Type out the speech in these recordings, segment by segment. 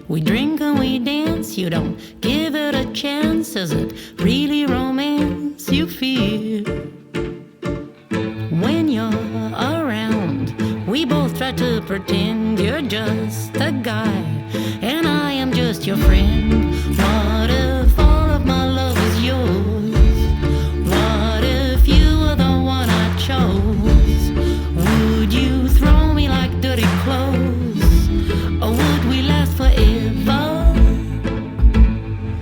We drink and we dance, you don't give it a chance. Is it really romance you feel? When you're around, we both try to pretend you're just a guy and I am just your friend. What if all of my love is yours? What if you were the one I chose? Would you throw me like dirty clothes? Or would we last forever?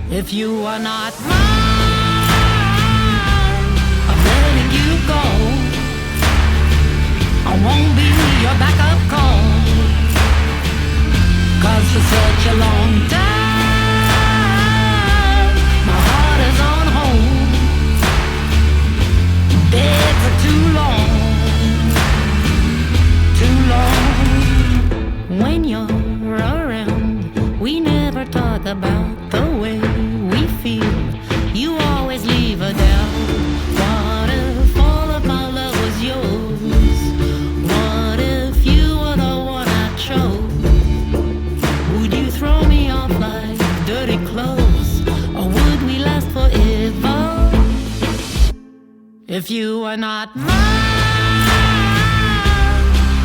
If you are not mine, I'm letting you go. I won't be your backup call, 'cause for such a long time my heart is on hold, dead for too long, too long. When you're around, we never talk about the way we feel. You always leave a doubt. What if all of my love was yours? What if you were the one I chose? Would you throw me off like dirty clothes? Or would we last forever? If you are not mine,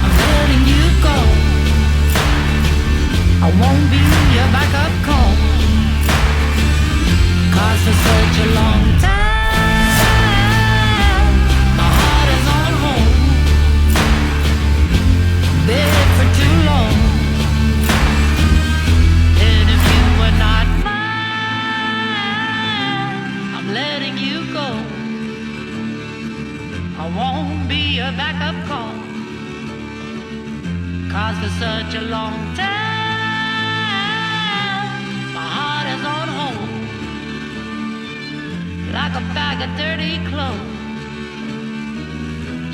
I'm letting you go. I won't be your backup call, 'cause for such a long time my heart is on hold, dead for too long. And if you were not mine, I'm letting you go. I won't be your backup call, 'cause for such a long time my heart is on hold, like a bag of dirty clothes,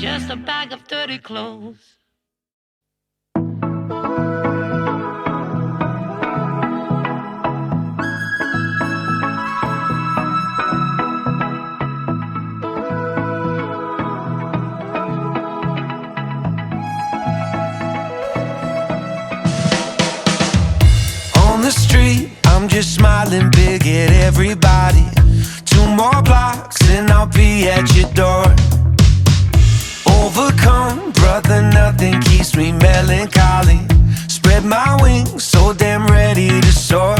just a bag of dirty clothes. On the street, I'm just smiling big at everybody. 2 more blocks and I'll be at your door. Overcome, brother, nothing keeps me melancholy. Spread my wings, so damn ready to soar.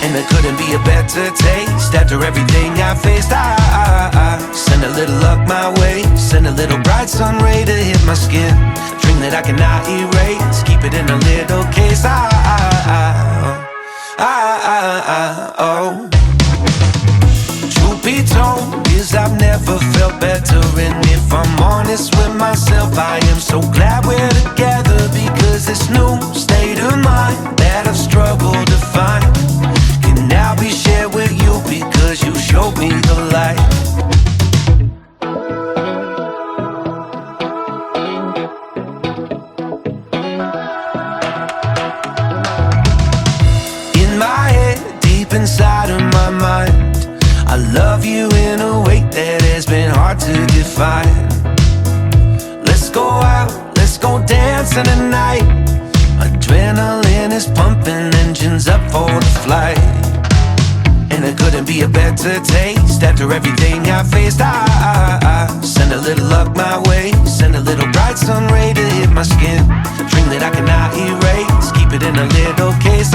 And there couldn't be a better taste after everything I faced. I send a little luck my way, send a little bright sun ray to hit my skin. A dream that I cannot erase, keep it in a little case. Oh. Truth be told, is I've never felt better. And if I'm honest with myself, I am so glad we're together, because this new state of mind that I've struggled to find can now be shared with you, because you showed me the light. In my head, deep inside of my mind, I love you in a way that has been hard to define. Let's go out, let's go dancing tonight. Adrenaline is pumping, engines up for the flight. And there couldn't be a better taste after everything I faced. I send a little luck my way, send a little bright sun ray to hit my skin. A dream that I cannot erase, keep it in a little case.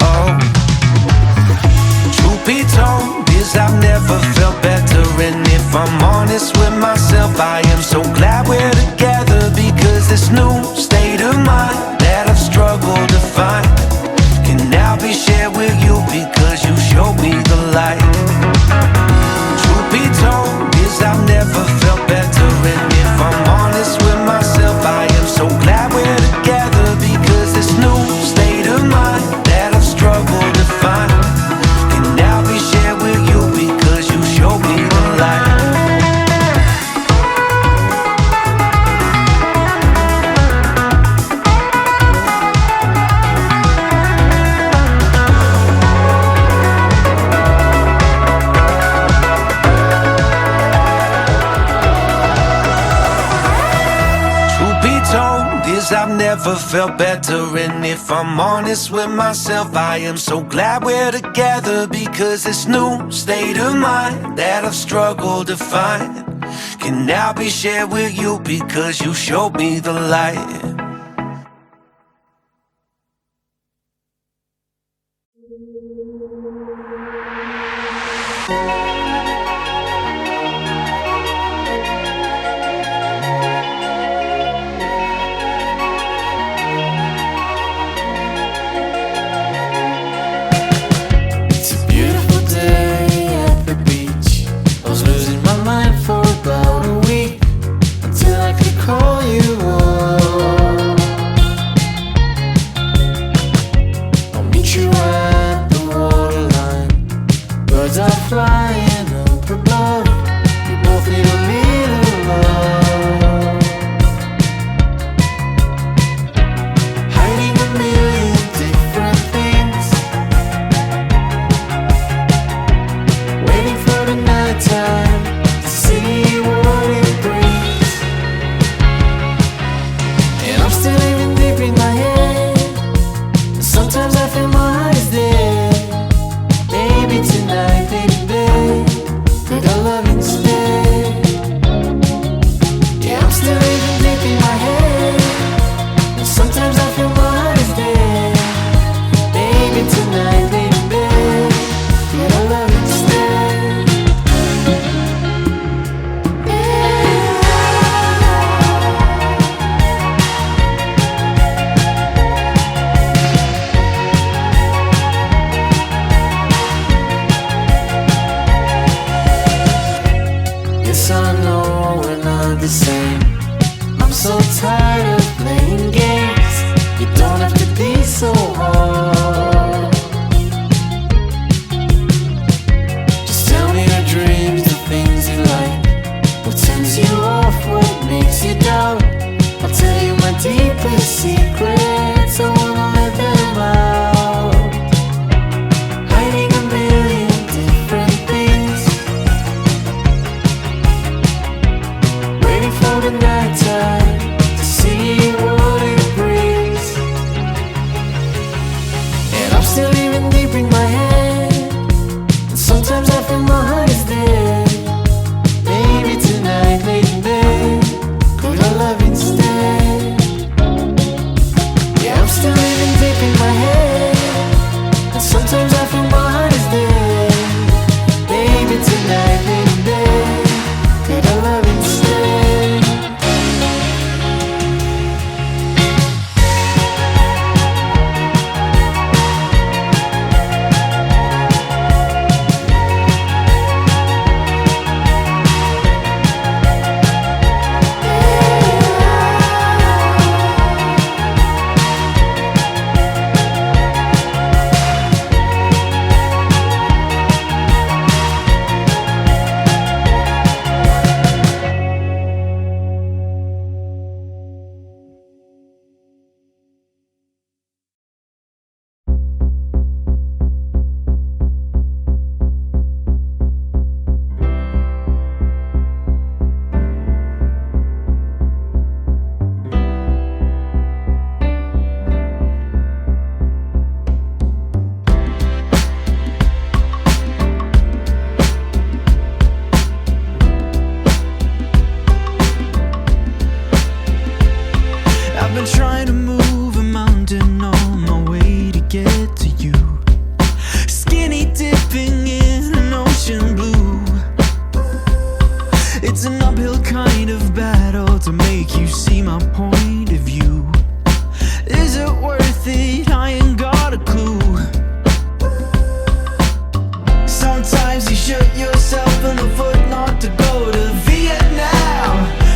Oh. Truth be told, is I've never felt better. And if I'm honest with myself, I am so glad we're together, because this new state of mind that I've struggled to find can now be shared with you, because you showed me the light. Truth be told, is I've never felt better. And if I'm honest with myself, I am so glad we're together, because this new state of mind that I've struggled to find can now be shared with you, because you showed me the light. 'cause I've never felt better. And if I'm honest with myself, I am so glad we're together, because this new state of mind that I've struggled to find can now be shared with you, because you showed me the light.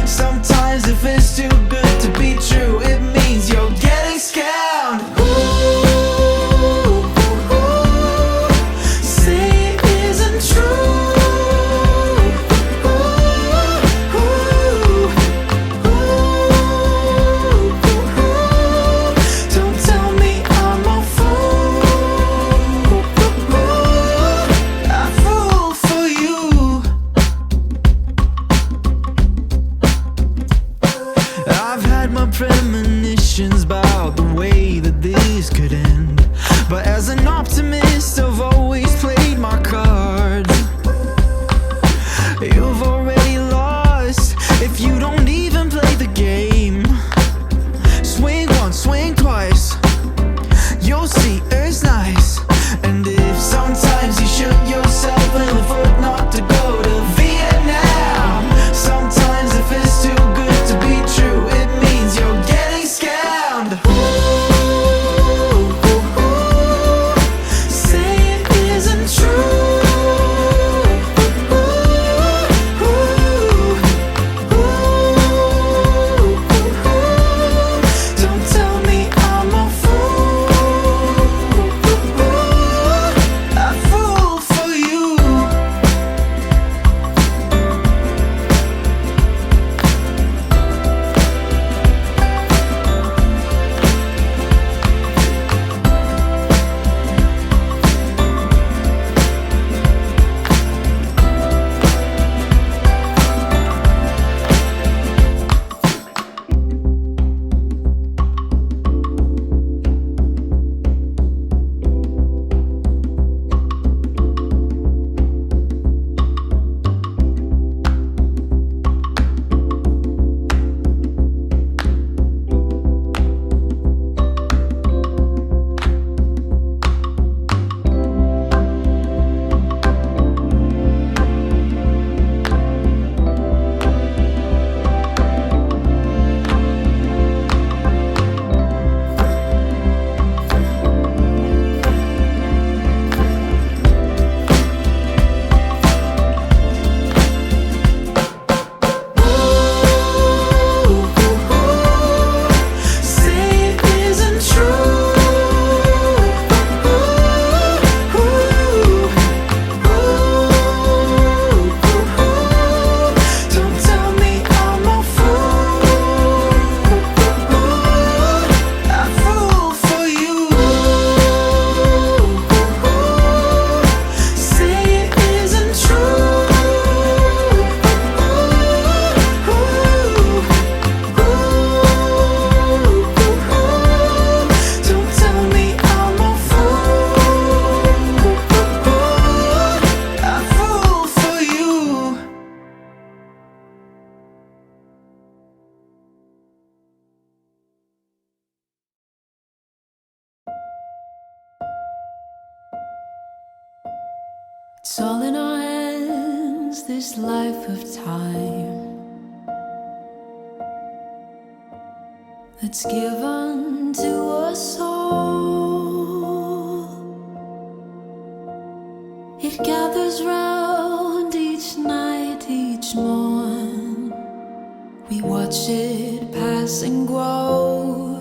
Sometimes if it's too good to be true, it means you're I've had my premonitions about the way that this could end, but as an optimist I've always played my cards. You've already lost if you don't even play the game. Swing once, swing twice, you'll see it's nice. And if sometimes you shoot yourself in the foot not to go to Vietnam, sometimes if it's too good to be true, it means you're getting scammed. Say it isn't true. Don't tell me I'm a fool. I fool for you. Say it isn't true. Don't tell me I'm a fool. I fool for you. Say it isn't true. Don't tell me I'm a fool. I fool for you. It's all in our hands, this life of time that's given to us all. It gathers round each night, each morn. We watch it pass and grow.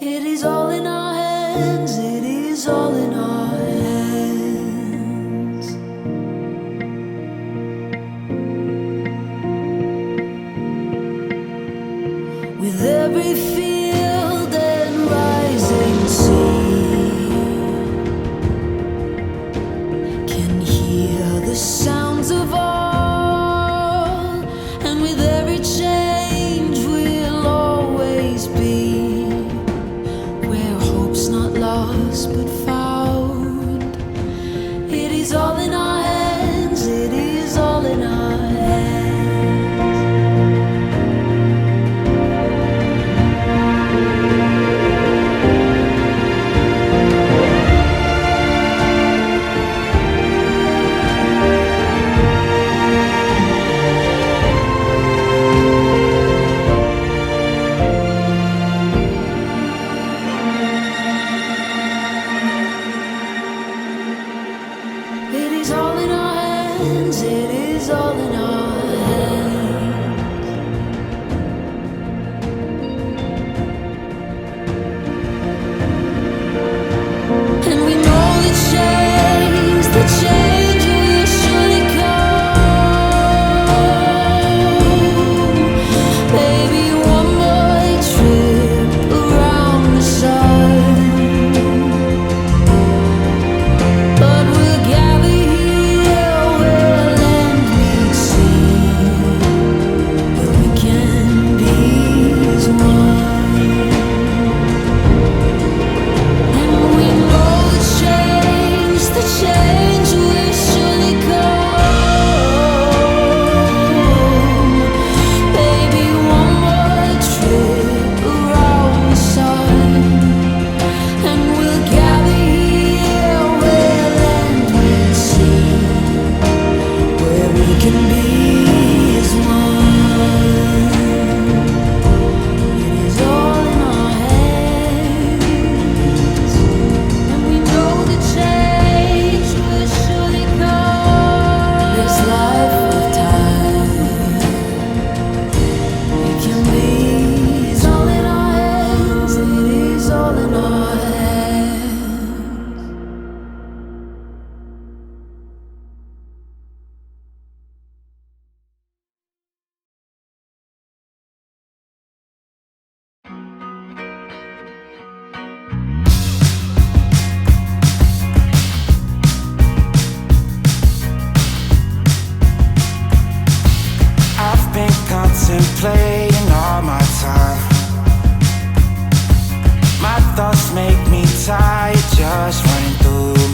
It is all in our hands, it is all in our hands. With every field and rising sea, can hear the sounds of all, and with every change we'll always be where hope's not lost but found. It is all in our hands, it is all in our hands.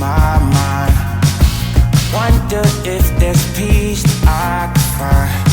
my mind. Wonder if there's peace I can find.